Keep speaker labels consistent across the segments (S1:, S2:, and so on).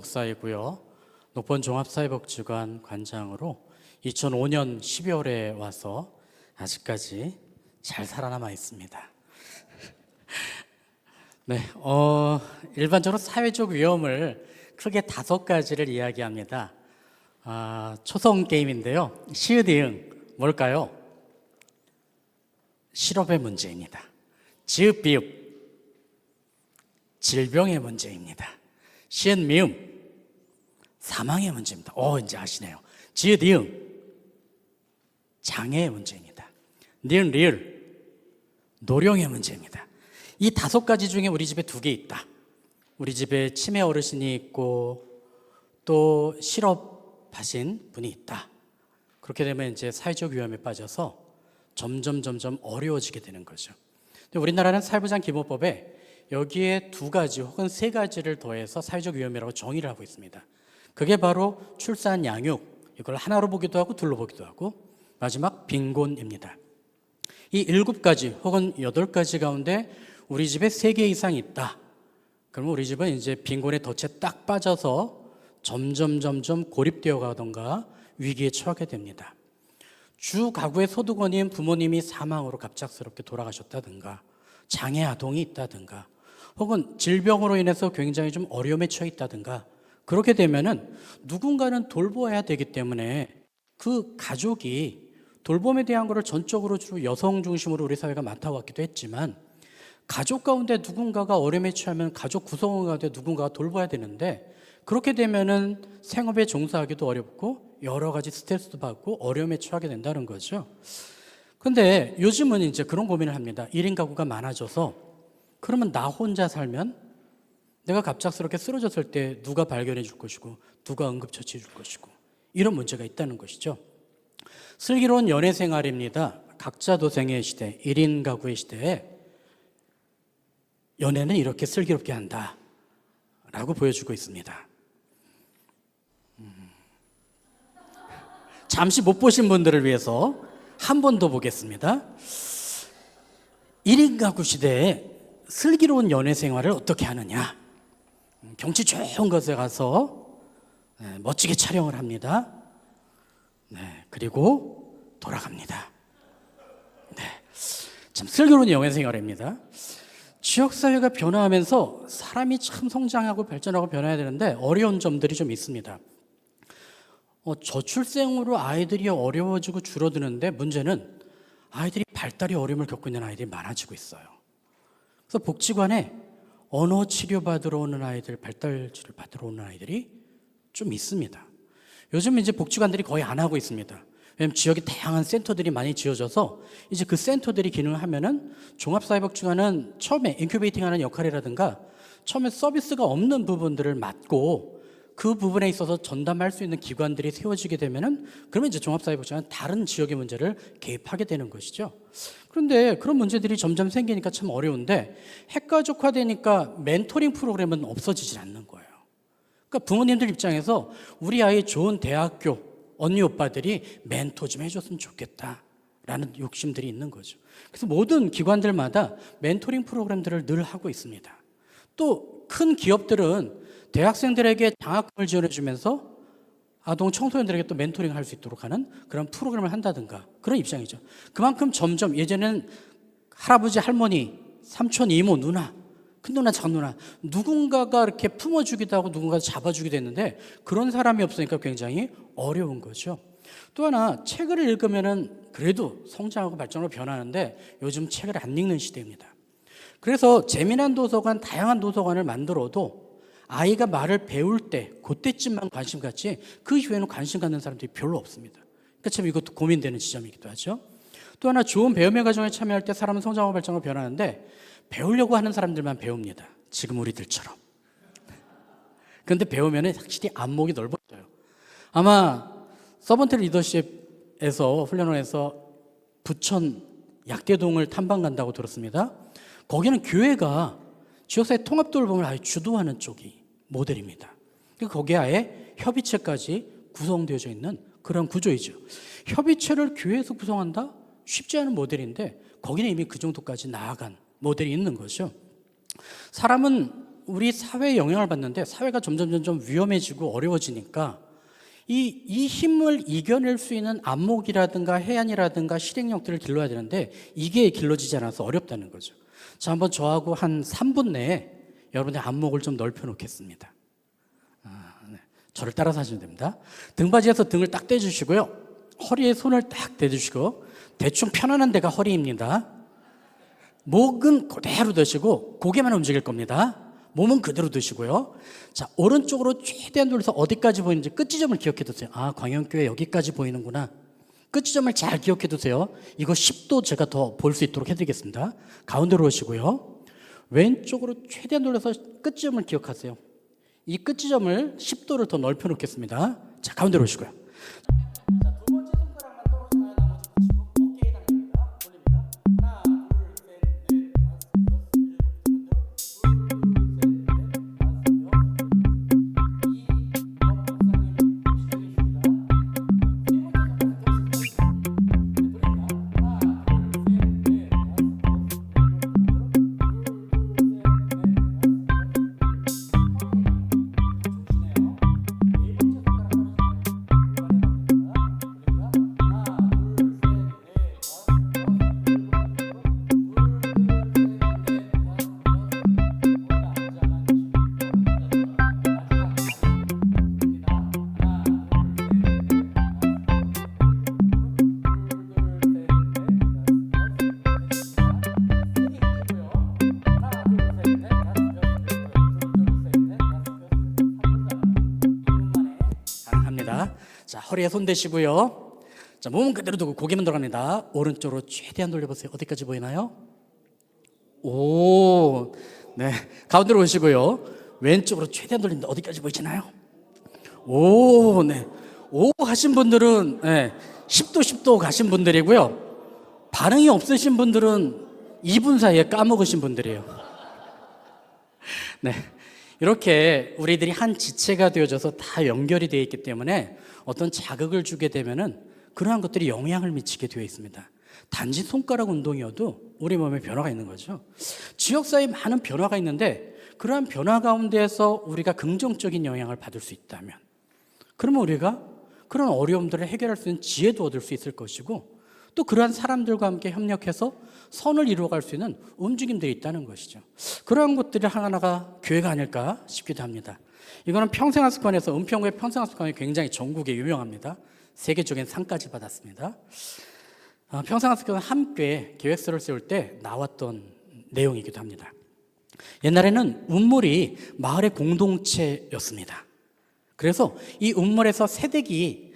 S1: 목사이고요. 녹번 종합사회복지관 관장으로 2005년 12월에 와서 아직까지 잘 살아남아 있습니다. 네, 일반적으로 사회적 위험을 크게 5가지를 이야기합니다. 초성 게임인데요. 시읒이응 뭘까요? 실업의 문제입니다. 지읒비읒 질병의 문제입니다. 시읒미읒 사망의 문제입니다. 이제 아시네요. 지읒이응 장애의 문제입니다. 니은리을 노령의 문제입니다. 이 5가지 중에 우리 집에 2개 있다. 우리 집에 치매 어르신이 있고 또 실업하신 분이 있다. 그렇게 되면 이제 사회적 위험에 빠져서 점점 어려워지게 되는 거죠. 근데 우리나라는 사회보장 기본법에 여기에 2가지 혹은 3가지를 더해서 사회적 위험이라고 정의를 하고 있습니다. 그게 바로 출산, 양육, 이걸 하나로 보기도 하고 둘로 보기도 하고, 마지막 빈곤입니다. 이 7가지 혹은 8가지 가운데 우리 집에 3개 이상 있다. 그러면 우리 집은 이제 빈곤의 덫에 딱 빠져서 점점 고립되어 가던가 위기에 처하게 됩니다. 주 가구의 소득원인 부모님이 사망으로 갑작스럽게 돌아가셨다든가, 장애 아동이 있다든가, 혹은 질병으로 인해서 굉장히 좀 어려움에 처해 있다든가, 그렇게 되면은 누군가는 돌보아야 되기 때문에 그 가족이 돌봄에 대한 것을 전적으로 주로 여성 중심으로 우리 사회가 맡아왔기도 했지만, 가족 가운데 누군가가 어려움에 처하면 가족 구성원 가운데 누군가가 돌봐야 되는데, 그렇게 되면은 생업에 종사하기도 어렵고 여러 가지 스트레스도 받고 어려움에 처하게 된다는 거죠. 근데 요즘은 이제 그런 고민을 합니다. 1인 가구가 많아져서 그러면 나 혼자 살면 내가 갑작스럽게 쓰러졌을 때 누가 발견해 줄 것이고 누가 응급처치해 줄 것이고 이런 문제가 있다는 것이죠. 슬기로운 연애 생활입니다. 각자 도생의 시대, 1인 가구의 시대에 연애는 이렇게 슬기롭게 한다 라고 보여주고 있습니다. 잠시 못 보신 분들을 위해서 한 번 더 보겠습니다. 1인 가구 시대에 슬기로운 연애 생활을 어떻게 하느냐. 경치 좋은 곳에 가서 멋지게 촬영을 합니다. 그리고 돌아갑니다. 참 슬기로운 연애 생활입니다. 지역사회가 변화하면서 사람이 참 성장하고 발전하고 변해야 되는데 어려운 점들이 좀 있습니다. 저출생으로 아이들이 어려워지고 줄어드는데 문제는 아이들이 발달이 어려움을 겪고 있는 아이들이 많아지고 있어요. 그래서 복지관에 언어 치료 받으러 오는 아이들, 발달 치료 받으러 오는 아이들이 좀 있습니다. 요즘 이제 복지관들이 거의 안 하고 있습니다. 왜냐하면 지역에 다양한 센터들이 많이 지어져서 이제 그 센터들이 기능을 하면은 종합사회복지관은 처음에 인큐베이팅하는 역할이라든가 처음에 서비스가 없는 부분들을 맡고 그 부분에 있어서 전담할 수 있는 기관들이 세워지게 되면은 그러면 이제 종합사회복지관은 다른 지역의 문제를 개입하게 되는 것이죠. 그런데 그런 문제들이 점점 생기니까 참 어려운데 핵가족화되니까 멘토링 프로그램은 없어지질 않는 거예요. 그러니까 부모님들 입장에서 우리 아이 좋은 대학교 언니 오빠들이 멘토 좀 해줬으면 좋겠다라는 욕심들이 있는 거죠. 그래서 모든 기관들마다 멘토링 프로그램들을 늘 하고 있습니다. 또 큰 기업들은 대학생들에게 장학금을 지원해주면서 아동 청소년들에게 또 멘토링 할 수 있도록 하는 그런 프로그램을 한다든가 그런 입장이죠. 그만큼 점점 예전에는 할아버지, 할머니, 삼촌, 이모, 누나, 큰누나, 작누나 누군가가 이렇게 품어주기도 하고 누군가 잡아주기도 했는데 그런 사람이 없으니까 굉장히 어려운 거죠. 또 하나 책을 읽으면은 그래도 성장하고 발전하고 변하는데 요즘 책을 안 읽는 시대입니다. 그래서 재미난 도서관, 다양한 도서관을 만들어도 아이가 말을 배울 때 그때쯤만 관심 갖지 그 이후에는 관심 갖는 사람들이 별로 없습니다. 그러니까 참 이것도 고민되는 지점이기도 하죠. 또 하나 좋은 배움의 과정에 참여할 때 사람은 성장하고 발전하고 변하는데 배우려고 하는 사람들만 배웁니다. 지금 우리들처럼. 그런데 배우면 확실히 안목이 넓어져요. 아마 서번트 리더십에서 훈련원에서 부천 약대동을 탐방 간다고 들었습니다. 거기는 교회가 지역사회 통합 돌봄을 아예 주도하는 쪽이 모델입니다. 거기에 아예 협의체까지 구성되어져 있는 그런 구조이죠. 협의체를 교회에서 구성한다? 쉽지 않은 모델인데 거기는 이미 그 정도까지 나아간 모델이 있는 거죠. 사람은 우리 사회에 영향을 받는데 사회가 점점 위험해지고 어려워지니까 이 힘을 이겨낼 수 있는 안목이라든가 해안이라든가 실행력들을 길러야 되는데 이게 길러지지 않아서 어렵다는 거죠. 자, 한번 저하고 한 3분 내에 여러분의 안목을 좀 넓혀 놓겠습니다. 네. 저를 따라서 하시면 됩니다. 등받이에서 등을 딱 떼주시고요. 허리에 손을 딱 대주시고 대충 편안한 데가 허리입니다. 목은 그대로 드시고 고개만 움직일 겁니다. 몸은 그대로 드시고요. 자, 오른쪽으로 최대한 돌려서 어디까지 보이는지 끝지점을 기억해 두세요. 아, 광영교회 여기까지 보이는구나. 끝지점을 잘 기억해 두세요. 이거 10도 제가 더 볼 수 있도록 해드리겠습니다. 가운데로 오시고요. 왼쪽으로 최대한 돌려서 끝지점을 기억하세요. 이 끝지점을 10도를 더 넓혀 놓겠습니다. 자, 가운데로 오시고요. 자, 두 번째 손가락만 떨어지나요? 나머지 붙이고 어깨에 당깁니다. 돌립니다. 하나, 둘, 셋, 넷, 다섯, 여섯, 자, 허리에 손 대시고요. 자, 몸은 그대로 두고 고개만 들어갑니다. 오른쪽으로 최대한 돌려보세요. 어디까지 보이나요? 오, 네. 가운데로 오시고요. 왼쪽으로 최대한 돌립니다. 어디까지 보이시나요? 오, 네. 오 하신 분들은 네, 10도 가신 분들이고요. 반응이 없으신 분들은 2분 사이에 까먹으신 분들이에요. 네. 이렇게 우리들이 한 지체가 되어져서 다 연결이 되어 있기 때문에 어떤 자극을 주게 되면은 그러한 것들이 영향을 미치게 되어 있습니다. 단지 손가락 운동이어도 우리 몸에 변화가 있는 거죠. 지역사회에 많은 변화가 있는데 그러한 변화 가운데에서 우리가 긍정적인 영향을 받을 수 있다면 그러면 우리가 그런 어려움들을 해결할 수 있는 지혜도 얻을 수 있을 것이고 또 그러한 사람들과 함께 협력해서 선을 이루어갈 수 있는 움직임들이 있다는 것이죠. 그러한 것들이 하나하나가 교회가 아닐까 싶기도 합니다. 이거는 평생학습관에서 은평구의 평생학습관이 굉장히 전국에 유명합니다. 세계적인 상까지 받았습니다. 평생학습관 함께 계획서를 세울 때 나왔던 내용이기도 합니다. 옛날에는 운물이 마을의 공동체였습니다. 그래서 이 운물에서 새댁이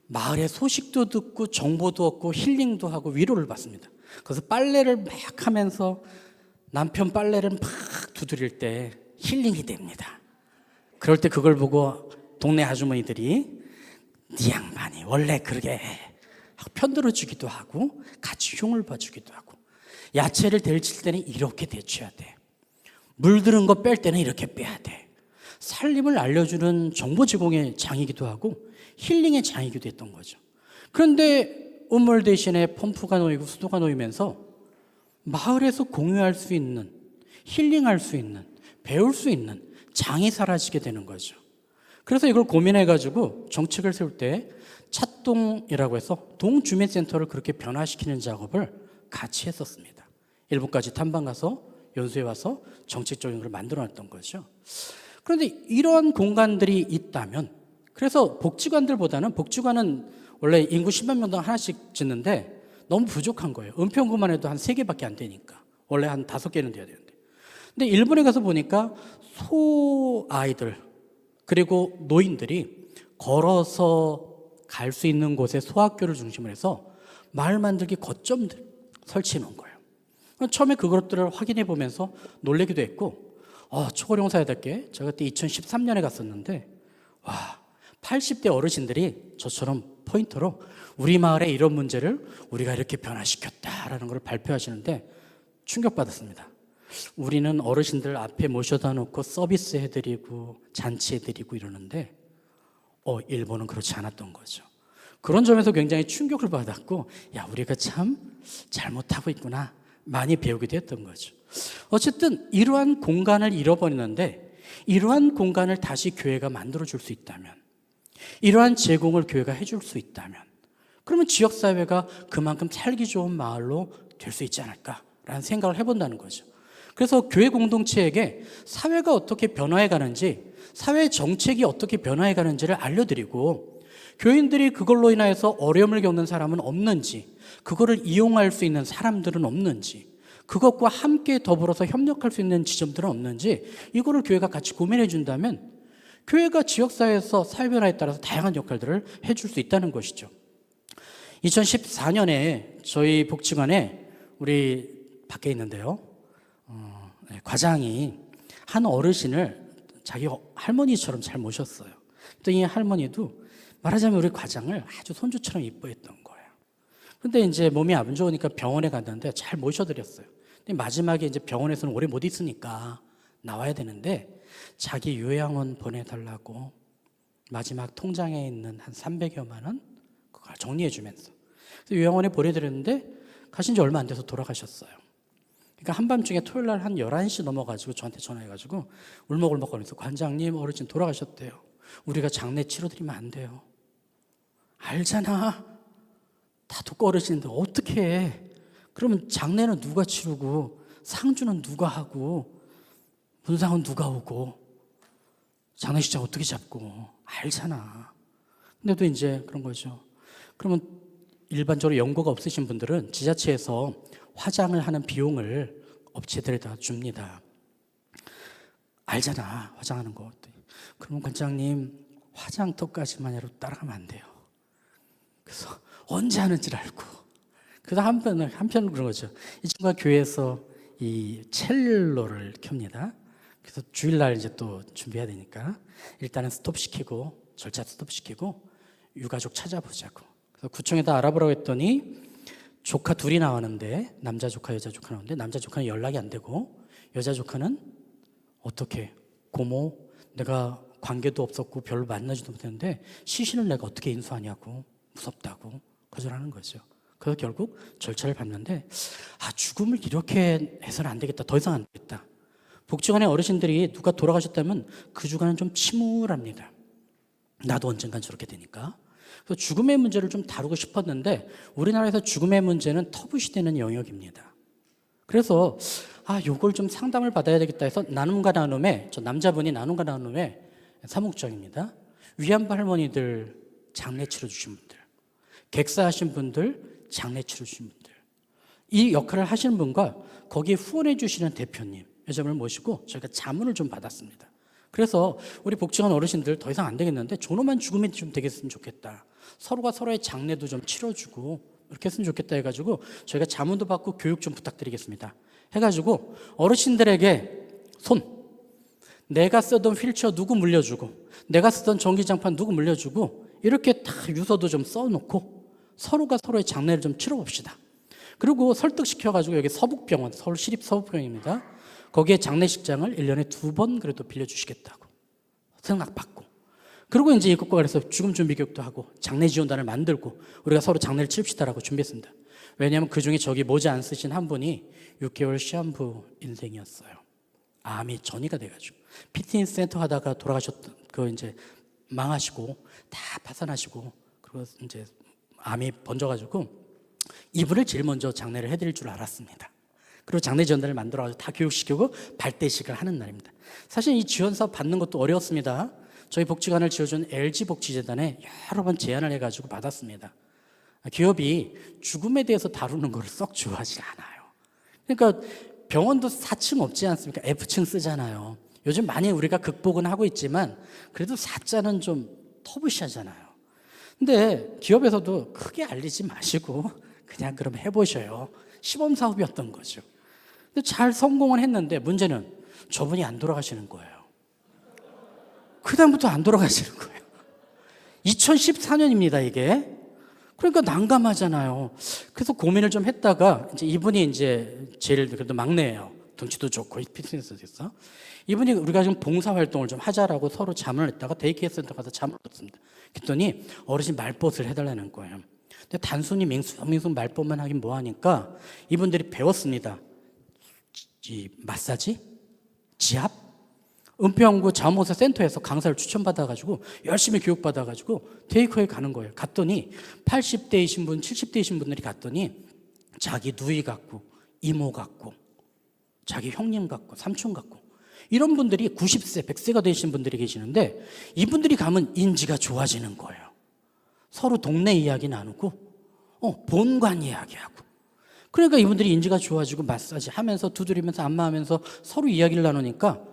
S1: 마을의 소식도 듣고 정보도 얻고 힐링도 하고 위로를 받습니다. 그래서 빨래를 막 하면서 남편 빨래를 막 두드릴 때 힐링이 됩니다. 그럴 때 그걸 보고 동네 아주머니들이 네 양반이 원래 그러게 해 하고 편들어주기도 하고 같이 흉을 봐주기도 하고 야채를 데칠 때는 이렇게 데쳐야 돼. 물드는 거 뺄 때는 이렇게 빼야 돼. 살림을 알려주는 정보 제공의 장이기도 하고 힐링의 장이기도 했던 거죠. 그런데 운물 대신에 펌프가 놓이고 수도가 놓이면서 마을에서 공유할 수 있는, 힐링할 수 있는, 배울 수 있는 장이 사라지게 되는 거죠. 그래서 이걸 고민해가지고 정책을 세울 때 찻동이라고 해서 동주민센터를 그렇게 변화시키는 작업을 같이 했었습니다. 일본까지 탐방 가서 연수해 와서 정책적인 걸 만들어놨던 거죠. 그런데 이런 공간들이 있다면, 그래서 복지관들보다는, 복지관은 원래 인구 10만 명당 하나씩 짓는데 너무 부족한 거예요. 은평구만 해도 한 3개밖에 안 되니까. 원래 한 5개는 돼야 되는데. 근데 일본에 가서 보니까 소아이들 그리고 노인들이 걸어서 갈 수 있는 곳에 소학교를 중심으로 해서 마을 만들기 거점들 설치해 놓은 거예요. 처음에 그것들을 확인해 보면서 놀래기도 했고, 초고령사회답게 제가 그때 2013년에 갔었는데, 와, 80대 어르신들이 저처럼 포인트로 우리 마을의 이런 문제를 우리가 이렇게 변화시켰다라는 걸 발표하시는데 충격받았습니다. 우리는 어르신들 앞에 모셔다 놓고 서비스 해드리고 잔치해드리고 이러는데 일본은 그렇지 않았던 거죠. 그런 점에서 굉장히 충격을 받았고, 야, 우리가 참 잘못하고 있구나 많이 배우기도 했던 거죠. 어쨌든 이러한 공간을 잃어버리는데 이러한 공간을 다시 교회가 만들어줄 수 있다면, 이러한 제공을 교회가 해줄 수 있다면, 그러면 지역사회가 그만큼 살기 좋은 마을로 될 수 있지 않을까라는 생각을 해본다는 거죠. 그래서 교회 공동체에게 사회가 어떻게 변화해 가는지, 사회 정책이 어떻게 변화해 가는지를 알려드리고, 교인들이 그걸로 인하여서 어려움을 겪는 사람은 없는지, 그거를 이용할 수 있는 사람들은 없는지, 그것과 함께 더불어서 협력할 수 있는 지점들은 없는지, 이거를 교회가 같이 고민해 준다면 교회가 지역사회에서 사회 변화에 따라서 다양한 역할들을 해줄 수 있다는 것이죠. 2014년에 저희 복지관에 우리 밖에 있는데요, 과장이 한 어르신을 자기 할머니처럼 잘 모셨어요. 또 이 할머니도 말하자면 우리 과장을 아주 손주처럼 이뻐했던 거예요. 근데 이제 몸이 안 좋으니까 병원에 갔는데 잘 모셔드렸어요. 근데 마지막에 이제 병원에서는 오래 못 있으니까 나와야 되는데 자기 요양원 보내달라고 마지막 통장에 있는 한 300여만 원 그걸 정리해 주면서 요양원에 보내드렸는데 가신 지 얼마 안 돼서 돌아가셨어요. 그러니까 한밤중에 토요일 날 한 11시 넘어가지고 저한테 전화해가지고 울먹울먹거리면서 관장님 어르신 돌아가셨대요. 우리가 장례 치러드리면 안 돼요. 알잖아. 다 듣고 어르신인데 어떻게 해. 그러면 장례는 누가 치르고 상주는 누가 하고 문상은 누가 오고 장례식장 어떻게 잡고 알잖아. 근데도 이제 그런 거죠. 그러면 일반적으로 연고가 없으신 분들은 지자체에서 화장을 하는 비용을 업체들에다 줍니다. 알잖아 화장하는 거. 그러면 관장님 화장터까지만이라도 따라가면 안 돼요. 그래서 언제 하는지를 알고. 그래서 한편은 그런 거죠. 이 친구가 교회에서 이 첼로를 켭니다. 그래서 주일날 이제 또 준비해야 되니까 일단은 스톱시키고 절차 스톱시키고 유가족 찾아보자고. 그래서 구청에다 알아보라고 했더니 조카 둘이 나왔는데 남자 조카 여자 조카 나왔는데 남자 조카는 연락이 안 되고 여자 조카는 어떻게 고모 내가 관계도 없었고 별로 만나지도 못했는데 시신을 내가 어떻게 인수하냐고 무섭다고 거절하는 거죠. 그래서 결국 절차를 밟는데 죽음을 이렇게 해서는 안 되겠다. 더 이상 안 되겠다. 복지관의 어르신들이 누가 돌아가셨다면 그 주간은 좀 침울합니다. 나도 언젠간 저렇게 되니까. 그래서 죽음의 문제를 좀 다루고 싶었는데 우리나라에서 죽음의 문제는 터부시되는 영역입니다. 그래서 요걸 좀 상담을 받아야 되겠다 해서 나눔과 나눔에 저 남자분이 나눔과 나눔에 사목장입니다. 위안부 할머니들 장례 치러주신 분들, 객사하신 분들 장례 치러주신 분들, 이 역할을 하시는 분과 거기에 후원해 주시는 대표님 여자분을 모시고 저희가 자문을 좀 받았습니다. 그래서 우리 복지관 어르신들 더 이상 안 되겠는데 존엄한 죽음이 좀 되겠으면 좋겠다. 서로가 서로의 장례도 좀 치러주고 이렇게 했으면 좋겠다 해가지고 저희가 자문도 받고 교육 좀 부탁드리겠습니다. 해가지고 어르신들에게 내가 쓰던 휠체어 누구 물려주고 내가 쓰던 전기장판 누구 물려주고 이렇게 다 유서도 좀 써놓고 서로가 서로의 장례를 좀 치러봅시다. 그리고 설득시켜가지고 여기 서북병원, 서울 시립서북병원입니다. 거기에 장례식장을 1년에 2번 그래도 빌려주시겠다고 승낙받고, 그리고 이제 이것과 그래서 죽음 준비 교육도 하고 장례 지원단을 만들고 우리가 서로 장례를 치릅시다라고 준비했습니다. 왜냐하면 그 중에 저기 모자 안 쓰신 한 분이 6개월 시한부 인생이었어요. 암이 전이가 돼가지고 피트니스 센터 하다가 돌아가셨던 그 이제 망하시고 다 파산하시고 그리고 이제 암이 번져가지고 이분을 제일 먼저 장례를 해드릴 줄 알았습니다. 그리고 장례 지원단을 만들어가지고 다 교육시키고 발대식을 하는 날입니다. 사실 이 지원사업 받는 것도 어려웠습니다. 저희 복지관을 지어준 LG복지재단에 여러 번 제안을 해가지고 받았습니다. 기업이 죽음에 대해서 다루는 걸 썩 좋아하지 않아요. 그러니까 병원도 4층 없지 않습니까? F층 쓰잖아요. 요즘 많이 우리가 극복은 하고 있지만 그래도 4자는 좀 터부시하잖아요. 근데 기업에서도 크게 알리지 마시고 그냥 그럼 해보셔요. 시범사업이었던 거죠. 근데 잘 성공을 했는데 문제는 저분이 안 돌아가시는 거예요. 그 다음부터 안 돌아가시는 거예요. 2014년입니다 이게. 그러니까 난감하잖아요. 그래서 고민을 좀 했다가 이제 이분이 이제 제일 그래도 막내예요. 덩치도 좋고 피트니스 됐어. 이분이 우리가 지금 봉사활동을 좀 하자라고 서로 자문을 했다가 데이케어 센터 가서 자문을 했습니다. 그랬더니 어르신 말벗을 해달라는 거예요. 근데 단순히 맹숭맹숭 말벗만 하긴 뭐하니까 이분들이 배웠습니다. 이 마사지, 지압, 은평구 자원봉사 센터에서 강사를 추천받아가지고 열심히 교육받아가지고 데이커에 가는 거예요. 갔더니 80대이신 분, 70대이신 분들이 갔더니 자기 누이 같고 이모 같고 자기 형님 같고 삼촌 같고 이런 분들이 90세, 100세가 되신 분들이 계시는데 이분들이 가면 인지가 좋아지는 거예요. 서로 동네 이야기 나누고 본관 이야기하고 그러니까 이분들이 인지가 좋아지고 마사지 하면서 두드리면서 안마하면서 서로 이야기를 나누니까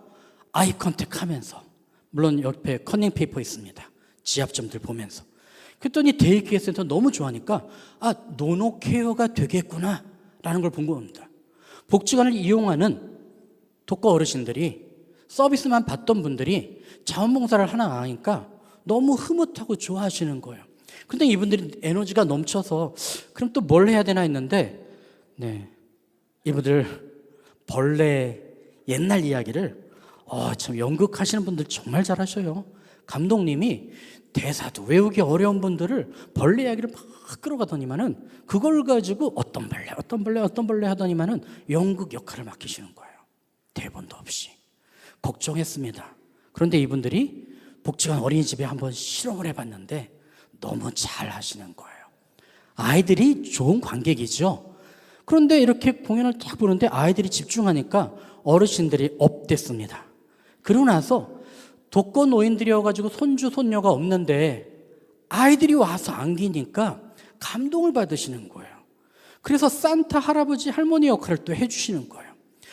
S1: 아이 컨택 하면서 물론 옆에 커닝 페이퍼 있습니다. 지압점들 보면서 그랬더니 데이케어 센터 너무 좋아하니까 노노 케어가 되겠구나 라는 걸 본 겁니다. 복지관을 이용하는 독거 어르신들이 서비스만 받던 분들이 자원봉사를 하나 하니까 너무 흐뭇하고 좋아하시는 거예요. 근데 이분들이 에너지가 넘쳐서 그럼 또 뭘 해야 되나 했는데 이분들 벌레 옛날 이야기를 참 연극하시는 분들 정말 잘하셔요. 감독님이 대사도 외우기 어려운 분들을 벌레 이야기를 막 끌어가더니만은 그걸 가지고 어떤 벌레 하더니만은 연극 역할을 맡기시는 거예요. 대본도 없이. 걱정했습니다. 그런데 이분들이 복지관 어린이집에 한번 실험을 해봤는데 너무 잘 하시는 거예요. 아이들이 좋은 관객이죠. 그런데 이렇게 공연을 딱 보는데 아이들이 집중하니까 어르신들이 업됐습니다. 그러고 나서 독거 노인들이어가지고 손주, 손녀가 없는데 아이들이 와서 안기니까 감동을 받으시는 거예요. 그래서 산타 할아버지 할머니 역할을 또 해주시는 거예요.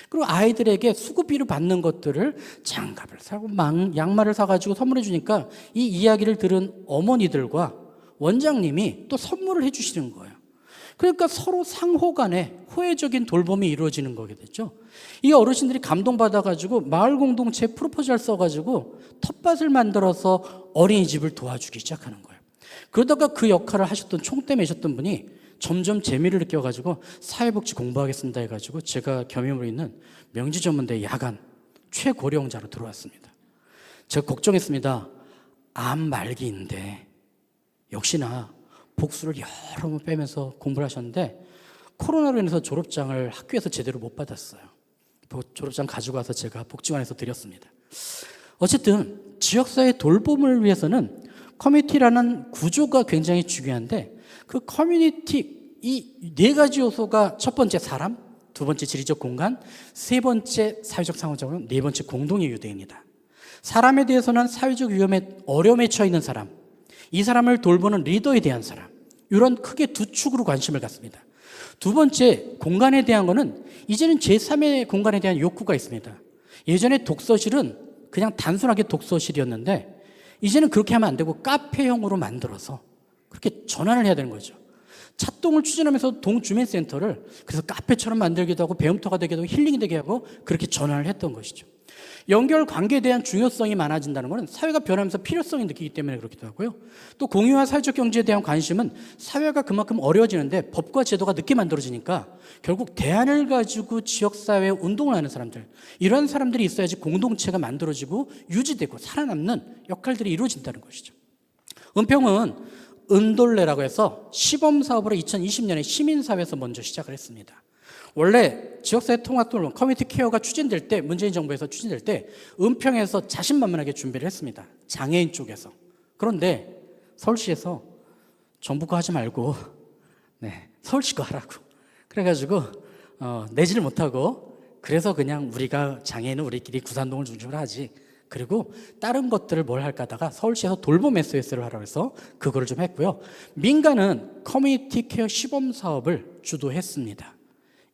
S1: 그리고 아이들에게 수급비를 받는 것들을 장갑을 사고 양말을 사가지고 선물해 주니까 이 이야기를 들은 어머니들과 원장님이 또 선물을 해주시는 거예요. 그러니까 서로 상호 간에 호혜적인 돌봄이 이루어지는 거게 됐죠. 이 어르신들이 감동받아가지고 마을 공동체 프로포즈를 써가지고 텃밭을 만들어서 어린이집을 도와주기 시작하는 거예요. 그러다가 그 역할을 하셨던 총대 매셨던 분이 점점 재미를 느껴가지고 사회복지 공부하겠습니다 해가지고 제가 겸임으로 있는 명지전문대 야간 최고령자로 들어왔습니다. 제가 걱정했습니다. 암 말기인데 역시나 복수를 여러 번 빼면서 공부를 하셨는데 코로나로 인해서 졸업장을 학교에서 제대로 못 받았어요. 졸업장 가지고 와서 제가 복지관에서 드렸습니다. 어쨌든 지역사회 돌봄을 위해서는 커뮤니티라는 구조가 굉장히 중요한데 그 커뮤니티 이 네 가지 요소가 첫 번째 사람, 두 번째 지리적 공간, 세 번째 사회적 상호작용, 네 번째 공동의 유대입니다. 사람에 대해서는 사회적 어려움에 처해 있는 사람, 이 사람을 돌보는 리더에 대한 사람 이런 크게 두 축으로 관심을 갖습니다. 두 번째 공간에 대한 거는 이제는 제3의 공간에 대한 욕구가 있습니다. 예전에 독서실은 그냥 단순하게 독서실이었는데 이제는 그렇게 하면 안 되고 카페형으로 만들어서 그렇게 전환을 해야 되는 거죠. 차동을 추진하면서 동주민센터를 그래서 카페처럼 만들기도 하고 배움터가 되기도 하고 힐링이 되게 하고 그렇게 전환을 했던 것이죠. 연결 관계에 대한 중요성이 많아진다는 것은 사회가 변하면서 필요성이 느끼기 때문에 그렇기도 하고요. 또 공유와 사회적 경제에 대한 관심은 사회가 그만큼 어려워지는데 법과 제도가 늦게 만들어지니까 결국 대안을 가지고 지역사회에 운동을 하는 사람들 이런 사람들이 있어야지 공동체가 만들어지고 유지되고 살아남는 역할들이 이루어진다는 것이죠. 은평은 은돌레라고 해서 시범사업으로 2020년에 시민사회에서 먼저 시작을 했습니다. 원래 지역사회 통합돌봄 커뮤니티 케어가 추진될 때 문재인 정부에서 추진될 때 은평에서 자신만만하게 준비를 했습니다. 장애인 쪽에서. 그런데 서울시에서 정부 거 하지 말고 서울시 거 하라고 그래가지고 내지를 못하고 그래서 그냥 우리가 장애인은 우리끼리 구산동을 중심으로 하지 그리고 다른 것들을 뭘 할까 하다가 서울시에서 돌봄 SOS를 하라고 해서 그거를 좀 했고요. 민간은 커뮤니티 케어 시범사업을 주도했습니다.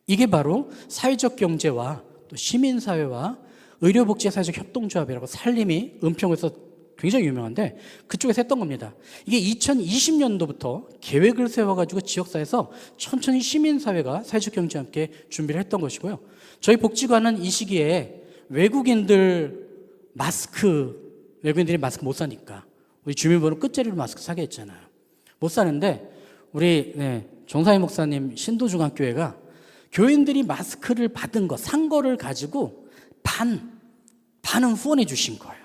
S1: 이게 바로 사회적 경제와 또 시민사회와 의료복지 사회적 협동조합이라고 산림이 은평에서 굉장히 유명한데 그쪽에서 했던 겁니다. 이게 2020년도부터 계획을 세워가지고 지역사회에서 천천히 시민사회가 사회적 경제와 함께 준비를 했던 것이고요. 저희 복지관은 이 시기에 외국인들이 마스크 못 사니까 우리 주민번호 끝자리로 마스크 사게 했잖아요. 못 사는데 우리 정사희 목사님 신도중학교회가 교인들이 마스크를 받은 거, 산 거를 가지고 반은 후원해 주신 거예요.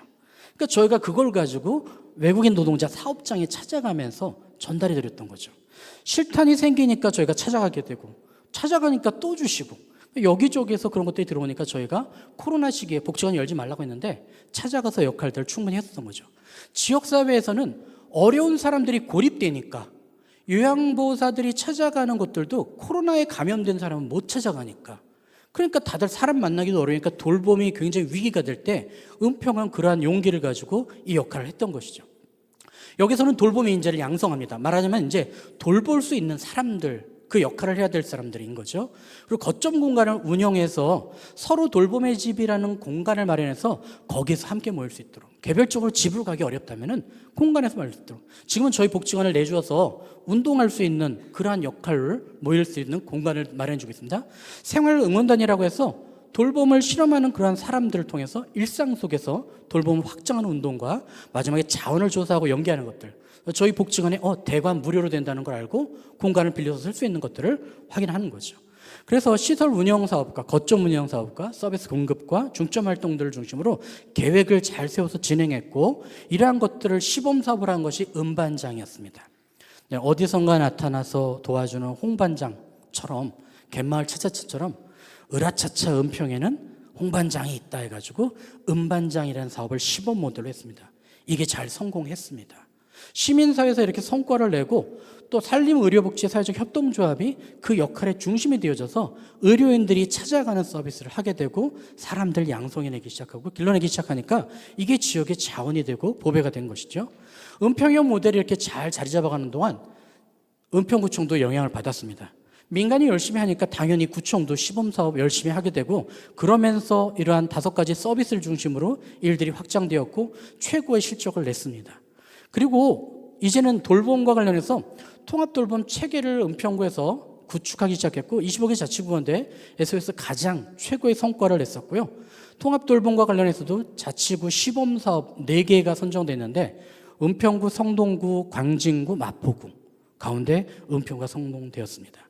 S1: 그러니까 저희가 그걸 가지고 외국인 노동자 사업장에 찾아가면서 전달해 드렸던 거죠. 실탄이 생기니까 저희가 찾아가게 되고 찾아가니까 또 주시고 여기저기에서 그런 것들이 들어오니까 저희가 코로나 시기에 복지관 열지 말라고 했는데 찾아가서 역할들을 충분히 했었던 거죠. 지역사회에서는 어려운 사람들이 고립되니까 요양보호사들이 찾아가는 곳들도 코로나에 감염된 사람은 못 찾아가니까, 그러니까 다들 사람 만나기도 어려우니까 돌봄이 굉장히 위기가 될 때 은평은 그러한 용기를 가지고 이 역할을 했던 것이죠. 여기서는 돌봄의 인재를 양성합니다. 말하자면 이제 돌볼 수 있는 사람들, 그 역할을 해야 될 사람들인 거죠. 그리고 거점 공간을 운영해서 서로 돌봄의 집이라는 공간을 마련해서 거기서 함께 모일 수 있도록, 개별적으로 집으로 가기 어렵다면 공간에서 모일 수 있도록, 지금은 저희 복지관을 내주어서 운동할 수 있는 그러한 역할을 모일 수 있는 공간을 마련해 주고 있습니다. 생활응원단이라고 해서 돌봄을 실험하는 그러한 사람들을 통해서 일상 속에서 돌봄을 확장하는 운동과 마지막에 자원을 조사하고 연계하는 것들, 저희 복지관에 대관 무료로 된다는 걸 알고 공간을 빌려서 쓸 수 있는 것들을 확인하는 거죠. 그래서 시설 운영 사업과 거점 운영 사업과 서비스 공급과 중점 활동들을 중심으로 계획을 잘 세워서 진행했고, 이러한 것들을 시범 사업을 한 것이 은반장이었습니다. 어디선가 나타나서 도와주는 홍반장처럼, 갯마을 차차차처럼 으라차차 은평에는 홍반장이 있다 해가지고 은반장이라는 사업을 시범 모델로 했습니다. 이게 잘 성공했습니다. 시민사회에서 이렇게 성과를 내고 또 산림의료복지사회적 협동조합이 그 역할의 중심이 되어져서 의료인들이 찾아가는 서비스를 하게 되고 사람들 양성해내기 시작하고 길러내기 시작하니까 이게 지역의 자원이 되고 보배가 된 것이죠. 은평형 모델이 이렇게 잘 자리 잡아가는 동안 은평구청도 영향을 받았습니다. 민간이 열심히 하니까 당연히 구청도 시범사업 열심히 하게 되고, 그러면서 이러한 5가지 서비스를 중심으로 일들이 확장되었고 최고의 실적을 냈습니다. 그리고 이제는 돌봄과 관련해서 통합돌봄 체계를 은평구에서 구축하기 시작했고 25개 자치구원대에서 가장 최고의 성과를 냈었고요. 통합돌봄과 관련해서도 자치구 시범사업 4개가 선정됐는데 은평구, 성동구, 광진구, 마포구 가운데 은평구가 성공되었습니다.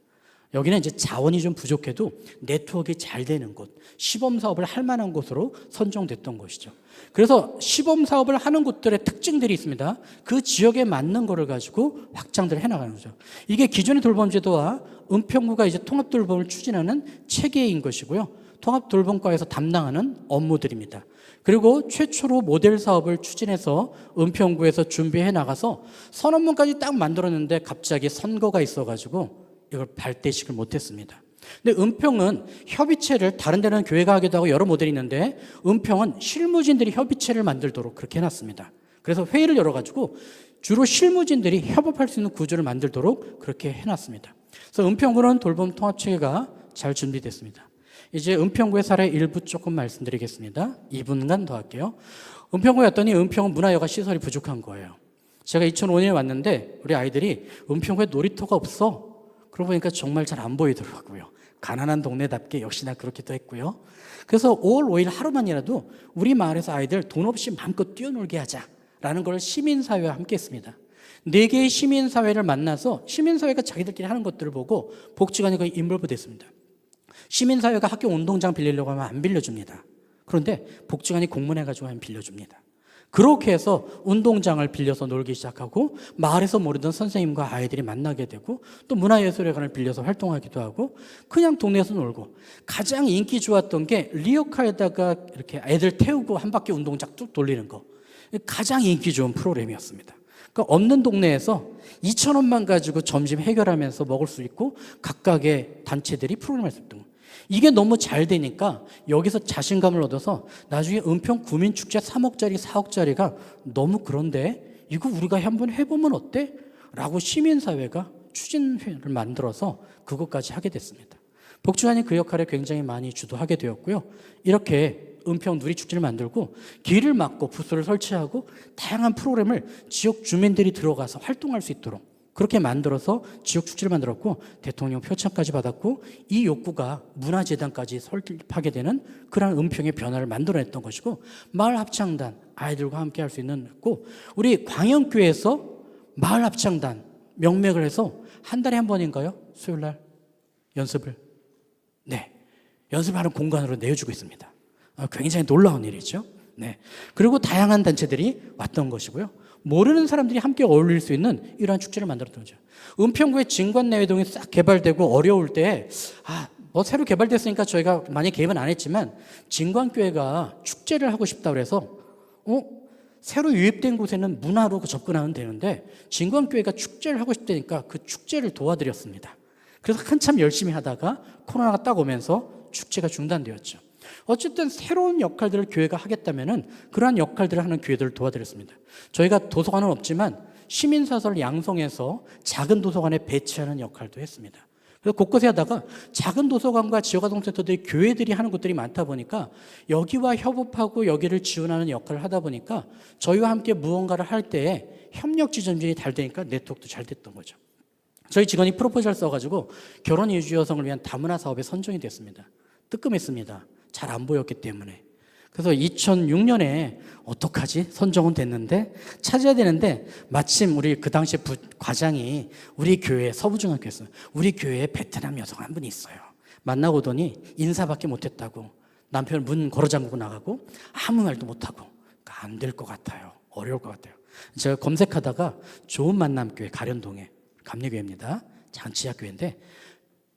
S1: 여기는 이제 자원이 좀 부족해도 네트워크가 잘 되는 곳, 시범 사업을 할 만한 곳으로 선정됐던 것이죠. 그래서 시범 사업을 하는 곳들의 특징들이 있습니다. 그 지역에 맞는 거를 가지고 확장들을 해나가는 거죠. 이게 기존의 돌봄제도와 은평구가 이제 통합돌봄을 추진하는 체계인 것이고요. 통합돌봄과에서 담당하는 업무들입니다. 그리고 최초로 모델 사업을 추진해서 은평구에서 준비해 나가서 선언문까지 딱 만들었는데 갑자기 선거가 있어가지고 이걸 발대식을 못했습니다. 근데 은평은 협의체를, 다른 데는 교회가 하기도 하고 여러 모델이 있는데 은평은 실무진들이 협의체를 만들도록 그렇게 해놨습니다. 그래서 회의를 열어가지고 주로 실무진들이 협업할 수 있는 구조를 만들도록 그렇게 해놨습니다. 그래서 은평구는 돌봄 통합체계가 잘 준비됐습니다. 이제 은평구의 사례 일부 조금 말씀드리겠습니다. 2분간 더 할게요. 은평구에 왔더니 은평은 문화여가 시설이 부족한 거예요. 제가 2005년에 왔는데 우리 아이들이 은평구에 놀이터가 없어. 그러고 보니까 정말 잘 안 보이더라고요. 가난한 동네답게 역시나 그렇기도 했고요. 그래서 5월 5일 하루만이라도 우리 마을에서 아이들 돈 없이 마음껏 뛰어놀게 하자라는 걸 시민사회와 함께 했습니다. 4개의 시민사회를 만나서 시민사회가 자기들끼리 하는 것들을 보고 복지관이 거의 인볼브 됐습니다. 시민사회가 학교 운동장 빌리려고 하면 안 빌려줍니다. 그런데 복지관이 공문해가지고 하면 빌려줍니다. 그렇게 해서 운동장을 빌려서 놀기 시작하고 마을에서 모르던 선생님과 아이들이 만나게 되고 또 문화예술회관을 빌려서 활동하기도 하고 그냥 동네에서 놀고, 가장 인기 좋았던 게 리어카에다가 이렇게 애들 태우고 한 바퀴 운동장 쭉 돌리는 거, 가장 인기 좋은 프로그램이었습니다. 그러니까 없는 동네에서 2,000원만 가지고 점심 해결하면서 먹을 수 있고 각각의 단체들이 프로그램을 했던 거예요. 이게 너무 잘 되니까 여기서 자신감을 얻어서 나중에 은평 구민축제 3억짜리 4억짜리가 너무 그런데 이거 우리가 한번 해보면 어때? 라고 시민사회가 추진회를 만들어서 그것까지 하게 됐습니다. 복지관이 그 역할에 굉장히 많이 주도하게 되었고요. 이렇게 은평 누리축제를 만들고 길을 막고 부스를 설치하고 다양한 프로그램을 지역 주민들이 들어가서 활동할 수 있도록 그렇게 만들어서 지역 축제를 만들었고 대통령 표창까지 받았고 이 욕구가 문화재단까지 설립하게 되는 그런 은평의 변화를 만들어냈던 것이고, 마을 합창단 아이들과 함께 할 수 있는 고, 우리 광영교회에서 마을 합창단 명맥을 해서 한 달에 한 번인가요? 수요일날 연습을 연습하는 공간으로 내어주고 있습니다. 굉장히 놀라운 일이죠. 그리고 다양한 단체들이 왔던 것이고요. 모르는 사람들이 함께 어울릴 수 있는 이러한 축제를 만들었던 거죠. 은평구의 진관내외동이 싹 개발되고 어려울 때 새로 개발됐으니까 저희가 많이 개입은 안 했지만 진광교회가 축제를 하고 싶다 그래서 새로 유입된 곳에는 문화로 접근하면 되는데 진광교회가 축제를 하고 싶다니까 그 축제를 도와드렸습니다. 그래서 한참 열심히 하다가 코로나가 딱 오면서 축제가 중단되었죠. 어쨌든 새로운 역할들을 교회가 하겠다면은 그러한 역할들을 하는 교회들을 도와드렸습니다. 저희가 도서관은 없지만 시민사설을 양성해서 작은 도서관에 배치하는 역할도 했습니다. 그래서 곳곳에 하다가 작은 도서관과 지역아동센터들이 교회들이 하는 것들이 많다 보니까 여기와 협업하고 여기를 지원하는 역할을 하다 보니까 저희와 함께 무언가를 할 때에 협력 지점들이 잘 되니까 네트워크도 잘 됐던 거죠. 저희 직원이 프로포즈를 써가지고 결혼 이주 여성을 위한 다문화 사업에 선정이 됐습니다. 뜨끔했습니다. 잘 안 보였기 때문에. 그래서 2006년에 어떡하지? 선정은 됐는데 찾아야 되는데 마침 우리 그 당시 과장이 우리 교회 서부중학교였어요. 우리 교회에 베트남 여성 한 분이 있어요. 만나고 오더니 인사밖에 못했다고 남편 문 걸어 잠그고 나가고 아무 말도 못하고 안 될 것 같아요. 어려울 것 같아요. 제가 검색하다가 좋은 만남교회 가련동에 감리교회입니다. 장치학교회인데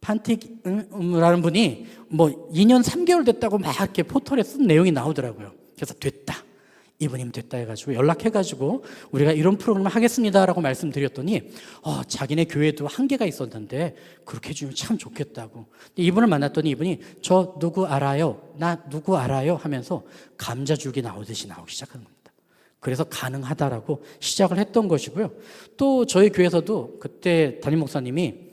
S1: 판틱이라는 분이 2년 3개월 됐다고 막 이렇게 포털에 쓴 내용이 나오더라고요. 그래서 됐다. 이분이면 됐다 해가지고 연락해가지고 우리가 이런 프로그램을 하겠습니다라고 말씀드렸더니 자기네 교회도 한계가 있었는데 그렇게 해주면 참 좋겠다고. 이분을 만났더니 이분이 저 누구 알아요? 나 누구 알아요? 하면서 감자줄기 나오듯이 나오기 시작하는 겁니다. 그래서 가능하다라고 시작을 했던 것이고요. 또 저희 교회에서도 그때 담임 목사님이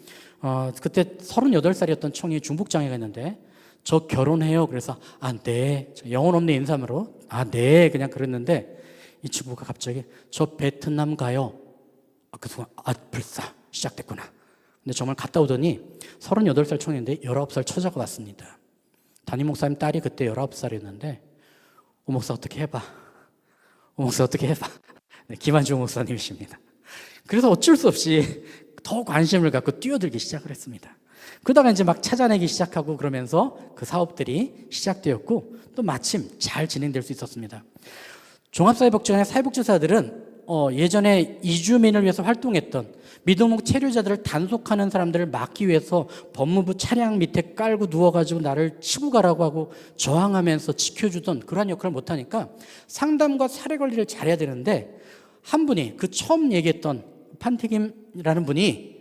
S1: 그때 38살이었던 청이 중복장애가 있는데 저 결혼해요. 그래서 네. 영혼 없는 인사으로 네. 그냥 그랬는데 이 친구가 갑자기 저 베트남 가요. 그 순간 벌써 시작됐구나. 근데 정말 갔다 오더니 38살 청인데 19살 처자가 왔습니다. 담임 목사님 딸이 그때 19살이었는데 오 목사 어떻게 해봐. 오 목사 어떻게 해봐. 네, 김한중 목사님이십니다. 그래서 어쩔 수 없이 더 관심을 갖고 뛰어들기 시작을 했습니다. 그러다가 이제 막 찾아내기 시작하고 그러면서 그 사업들이 시작되었고 또 마침 잘 진행될 수 있었습니다. 종합사회복지관의 사회복지사들은 예전에 이주민을 위해서 활동했던 미등록 체류자들을 단속하는 사람들을 막기 위해서 법무부 차량 밑에 깔고 누워가지고 나를 치고 가라고 하고 저항하면서 지켜주던 그러한 역할을 못하니까 상담과 사례 관리를 잘해야 되는데 한 분이 그 처음 얘기했던 판티김이라는 분이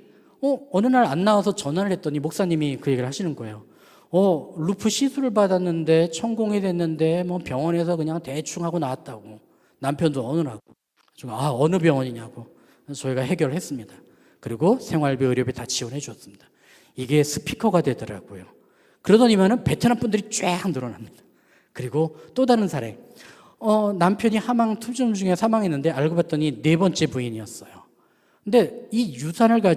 S1: 어느 날 안 나와서 전화를 했더니 목사님이 그 얘기를 하시는 거예요. 루프 시술을 받았는데 천공이 됐는데 병원에서 그냥 대충 하고 나왔다고. 남편도 어느라고. 어느 병원이냐고. 저희가 해결을 했습니다. 그리고 생활비, 의료비 다 지원해 주었습니다. 이게 스피커가 되더라고요. 그러더니만은 베트남 분들이 쫙 늘어납니다. 그리고 또 다른 사례. 남편이 하망 투정 중에 사망했는데 알고 봤더니 4번째 부인이었어요. 근데 이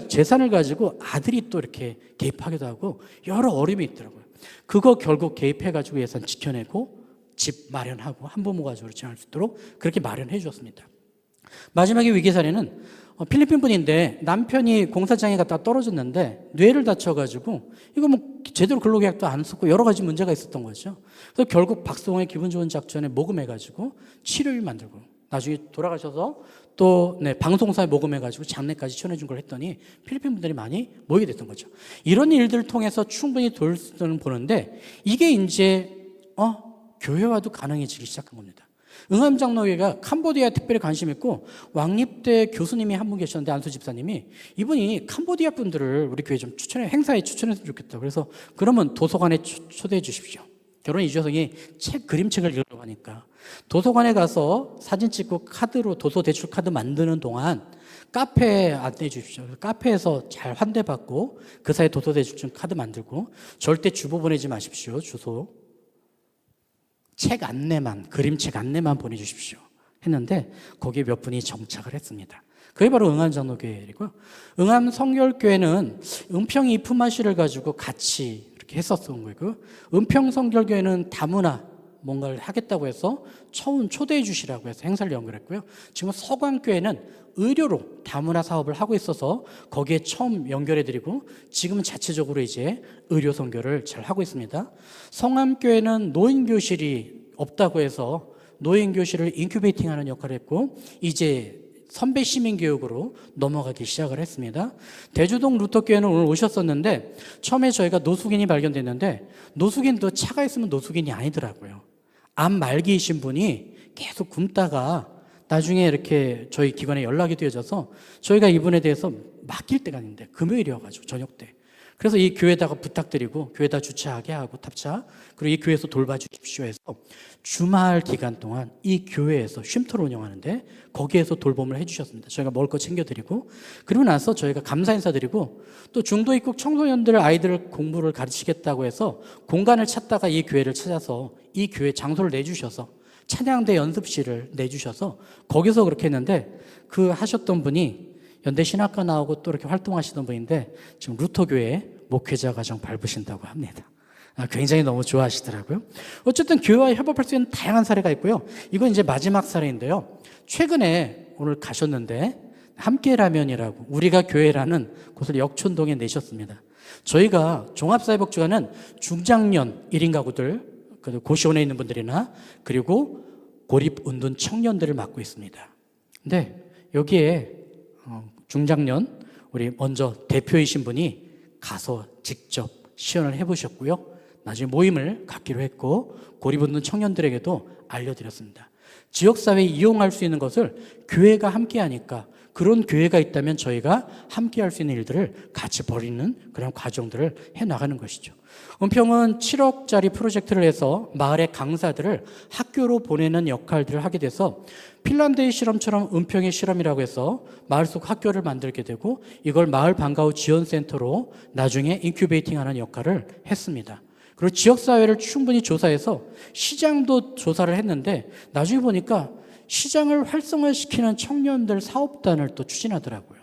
S1: 재산을 가지고 아들이 또 이렇게 개입하기도 하고 여러 어려움이 있더라고요. 그거 결국 개입해가지고 예산 지켜내고 집 마련하고 한부모 가족으로 지낼 수 있도록 그렇게 마련해 주었습니다. 마지막에 위기 사례는 필리핀 분인데 남편이 공사장에 갔다가 떨어졌는데 뇌를 다쳐가지고 이거 제대로 근로계약도 안 썼고 여러 가지 문제가 있었던 거죠. 그래서 결국 박수홍의 기분 좋은 작전에 모금해가지고 치료비 만들고 나중에 돌아가셔서 또 방송사에 모금해가지고 장례까지 치원해준 걸 했더니 필리핀 분들이 많이 모이게 됐던 거죠. 이런 일들을 통해서 충분히 도울 수는 보는데 이게 이제 교회와도 가능해지기 시작한 겁니다. 응암장로교회가 캄보디아에 특별히 관심 있고 왕립대 교수님이 한 분 계셨는데 안수 집사님이 이분이 캄보디아 분들을 우리 교회 좀 행사에 추천했으면 좋겠다. 그래서 그러면 도서관에 초대해 주십시오. 결혼 이주여성이 그림책을 읽으려고 하니까 도서관에 가서 사진 찍고 카드로 도서 대출 카드 만드는 동안 카페에 안내해 주십시오. 카페에서 잘 환대받고 그 사이에 도서 대출 카드 만들고 절대 주소 보내지 마십시오. 주소. 책 안내만, 그림책 안내만 보내주십시오. 했는데 거기에 몇 분이 정착을 했습니다. 그게 바로 응암장로교회이고요. 응암성결교회는 은평이 품앗이를 가지고 같이 이렇게 했었던 거고요. 은평성결교회는 다문화 뭔가를 하겠다고 해서 처음 초대해 주시라고 해서 행사를 연결했고요. 지금 서광교회는 의료로 다문화 사업을 하고 있어서 거기에 처음 연결해드리고 지금은 자체적으로 이제 의료 선교를 잘 하고 있습니다. 성암교회는 노인교실이 없다고 해서 노인교실을 인큐베이팅하는 역할을 했고 이제 선배 시민교육으로 넘어가기 시작을 했습니다. 대주동 루터교회는 오늘 오셨었는데 처음에 저희가 노숙인이 발견됐는데 노숙인도 차가 있으면 노숙인이 아니더라고요. 암 말기이신 분이 계속 굶다가 나중에 이렇게 저희 기관에 연락이 되어져서 저희가 이분에 대해서 맡길 때가 있는데 금요일이어가지고 저녁 때. 그래서 이 교회에다가 부탁드리고 교회에다 주차하게 하고 탑차 그리고 이 교회에서 돌봐주십시오 해서 주말 기간 동안 이 교회에서 쉼터를 운영하는데 거기에서 돌봄을 해주셨습니다. 저희가 먹을 거 챙겨드리고 그리고 나서 저희가 감사 인사드리고 또 중도 입국 청소년들 아이들 공부를 가르치겠다고 해서 공간을 찾다가 이 교회를 찾아서 이 교회 장소를 내주셔서 찬양대 연습실을 내주셔서 거기서 그렇게 했는데 그 하셨던 분이 연대 신학과 나오고 또 이렇게 활동하시던 분인데 지금 루터교회 목회자 과정 밟으신다고 합니다. 굉장히 너무 좋아하시더라고요. 어쨌든 교회와 협업할 수 있는 다양한 사례가 있고요. 이건 이제 마지막 사례인데요. 최근에 오늘 가셨는데 함께라면이라고 우리가 교회라는 곳을 역촌동에 내셨습니다. 저희가 종합사회복지관은 중장년 1인 가구들, 고시원에 있는 분들이나 그리고 고립운둔 청년들을 맡고 있습니다. 근데 여기에 중장년 우리 먼저 대표이신 분이 가서 직접 시연을 해보셨고요. 나중에 모임을 갖기로 했고 고립운둔 청년들에게도 알려드렸습니다. 지역사회에 이용할 수 있는 것을 교회가 함께하니까 그런 교회가 있다면 저희가 함께할 수 있는 일들을 같이 벌이는 그런 과정들을 해나가는 것이죠. 은평은 7억짜리 프로젝트를 해서 마을의 강사들을 학교로 보내는 역할들을 하게 돼서 핀란드의 실험처럼 은평의 실험이라고 해서 마을 속 학교를 만들게 되고 이걸 마을 방과후 지원센터로 나중에 인큐베이팅하는 역할을 했습니다. 그리고 지역사회를 충분히 조사해서 시장도 조사를 했는데 나중에 보니까 시장을 활성화시키는 청년들 사업단을 또 추진하더라고요.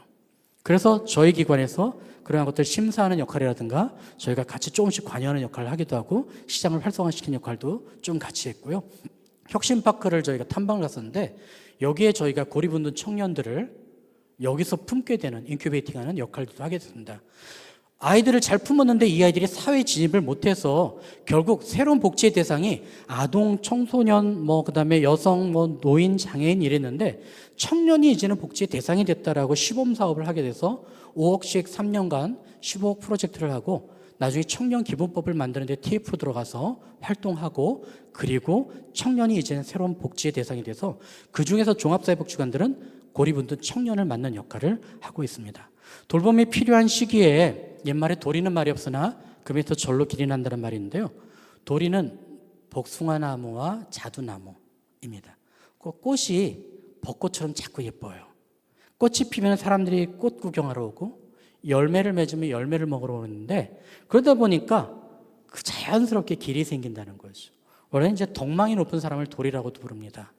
S1: 그래서 저희 기관에서 그러한 것들 심사하는 역할이라든가 저희가 같이 조금씩 관여하는 역할을 하기도 하고 시장을 활성화시키는 역할도 좀 같이 했고요. 혁신파크를 저희가 탐방을 갔었는데 여기에 저희가 고립운둔 청년들을 여기서 품게 되는 인큐베이팅하는 역할도 하게 됐습니다. 아이들을 잘 품었는데 이 아이들이 사회 진입을 못해서 결국 새로운 복지의 대상이 아동, 청소년, 그다음에 여성, 노인, 장애인 이랬는데 청년이 이제는 복지의 대상이 됐다라고 시범 사업을 하게 돼서 5억씩 3년간 15억 프로젝트를 하고 나중에 청년 기본법을 만드는데 TF로 들어가서 활동하고 그리고 청년이 이제는 새로운 복지의 대상이 돼서 그중에서 종합사회복지관들은 고립운둔 청년을 맡는 역할을 하고 있습니다. 돌봄이 필요한 시기에 옛말에 도리는 말이 없으나 그 밑에 절로 길이 난다는 말이 있는데요. 도리는 복숭아나무와 자두나무입니다. 그 꽃이 벚꽃처럼 자꾸 예뻐요. 꽃이 피면 사람들이 꽃 구경하러 오고 열매를 맺으면 열매를 먹으러 오는데 그러다 보니까 그 자연스럽게 길이 생긴다는 거죠. 원래 이제 덕망이 높은 사람을 도리라고도 부릅니다.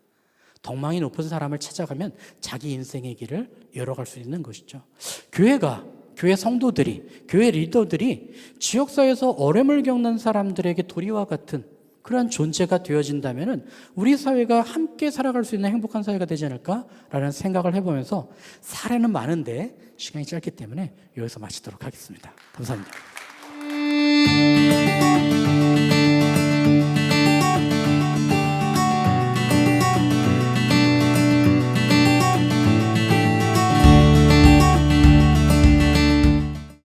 S1: 덕망이 높은 사람을 찾아가면 자기 인생의 길을 열어갈 수 있는 것이죠. 교회 성도들이, 교회 리더들이 지역사회에서 어려움을 겪는 사람들에게 도리와 같은 그러한 존재가 되어진다면 우리 사회가 함께 살아갈 수 있는 행복한 사회가 되지 않을까라는 생각을 해보면서 사례는 많은데 시간이 짧기 때문에 여기서 마치도록 하겠습니다. 감사합니다.